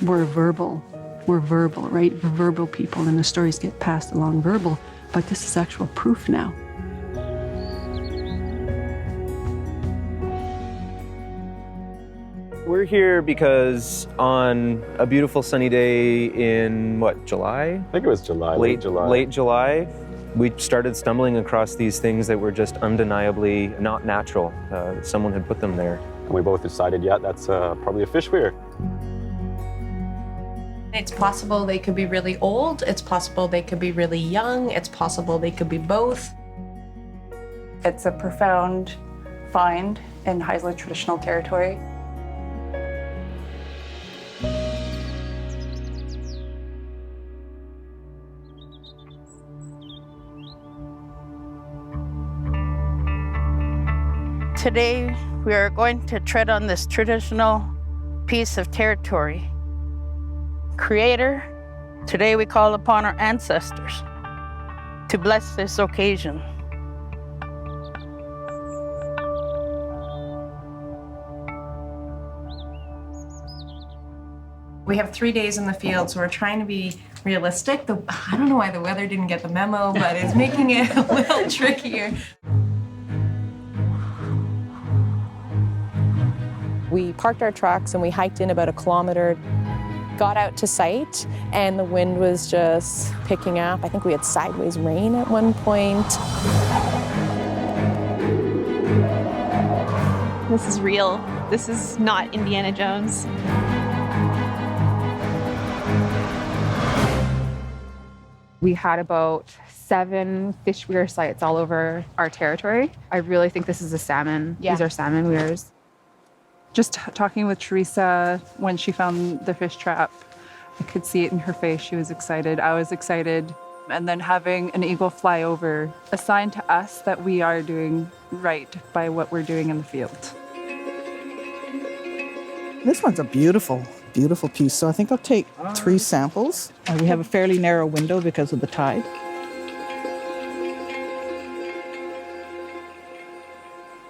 we're verbal. We're verbal, right? We're verbal people, and the stories get passed along verbal, but this is actual proof now. We're here because on a beautiful sunny day in, July? I think it was July, late July. Late July, we started stumbling across these things that were just undeniably not natural. Someone had put them there. And we both decided, yeah, that's probably a fish weir. It's possible they could be really old. It's possible they could be really young. It's possible they could be both. It's a profound find in Haisla traditional territory. Today, we are going to tread on this traditional piece of territory. Creator, today we call upon our ancestors to bless this occasion. We have 3 days in the field, so we're trying to be realistic. I don't know why the weather didn't get the memo, but it's making it a little trickier. We parked our trucks and we hiked in about 1 kilometer, got out to site, and the wind was just picking up. I think we had sideways rain at one point. This is real. This is not Indiana Jones. We had about 7 fish weir sites all over our territory. I really think this is a salmon. Yeah. These are salmon weirs. Just talking with Teresa when she found the fish trap, I could see it in her face. She was excited. I was excited. And then having an eagle fly over, a sign to us that we are doing right by what we're doing in the field. This one's a beautiful, beautiful piece. So I think I'll take 3 samples. We have a fairly narrow window because of the tide.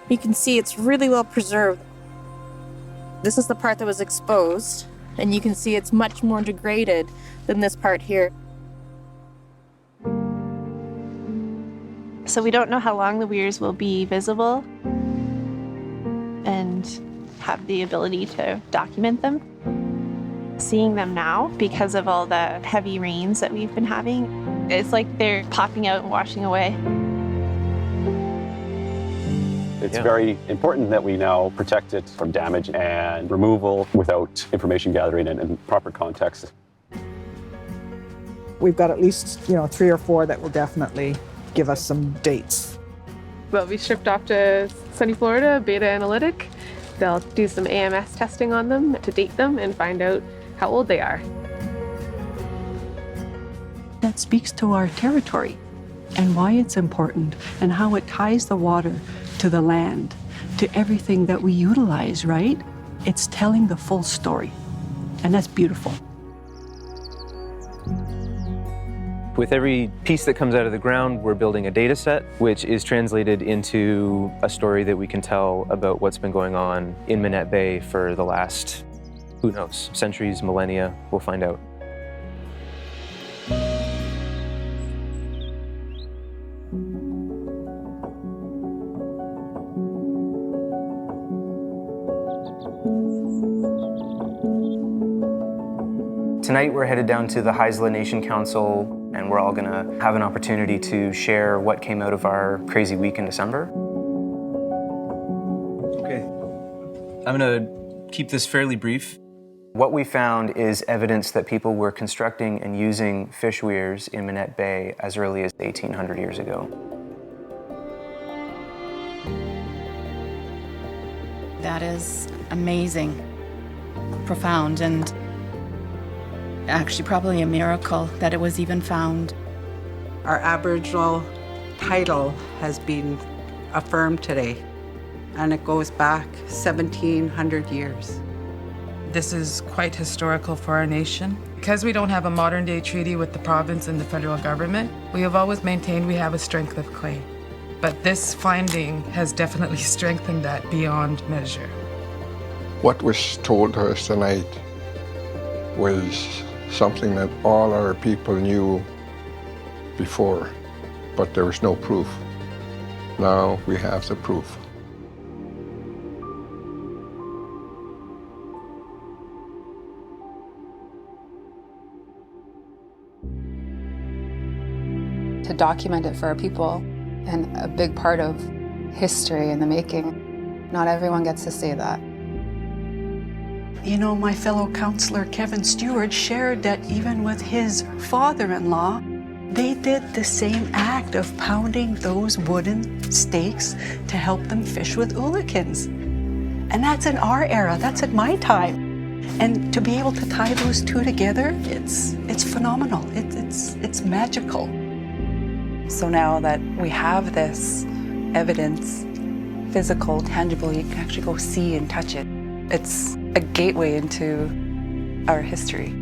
You can see it's really well preserved. This is the part that was exposed, and you can see it's much more degraded than this part here. So we don't know how long the weirs will be visible and have the ability to document them. Seeing them now, because of all the heavy rains that we've been having, it's like they're popping out and washing away. It's very important that we now protect it from damage and removal without information gathering and proper context. We've got at least, 3 or 4 that will definitely give us some dates. They'll be shipped off to sunny Florida, Beta Analytic. They'll do some AMS testing on them to date them and find out how old they are. That speaks to our territory and why it's important and how it ties the water to the land, to everything that we utilize, right? It's telling the full story, and that's beautiful. With every piece that comes out of the ground, we're building a data set, which is translated into a story that we can tell about what's been going on in Minette Bay for the last, who knows, centuries, millennia, we'll find out. Tonight we're headed down to the Haisla Nation Council, and we're all gonna have an opportunity to share what came out of our crazy week in December. Okay, I'm gonna keep this fairly brief. What we found is evidence that people were constructing and using fish weirs in Minette Bay as early as 1,800 years ago. That is amazing, profound, and actually probably a miracle that it was even found. Our Aboriginal title has been affirmed today, and it goes back 1,700 years. This is quite historical for our nation. Because we don't have a modern-day treaty with the province and the federal government, we have always maintained we have a strength of claim. But this finding has definitely strengthened that beyond measure. What was told to us tonight was something that all our people knew before, but there was no proof. Now we have the proof. To document it for our people, and a big part of history in the making. Not everyone gets to say that. You know, my fellow councillor Kevin Stewart shared that even with his father-in-law, they did the same act of pounding those wooden stakes to help them fish with oolakins. And that's in our era, that's in my time. And to be able to tie those two together, it's phenomenal, it's magical. So now that we have this evidence, physical, tangible, you can actually go see and touch it. It's a gateway into our history.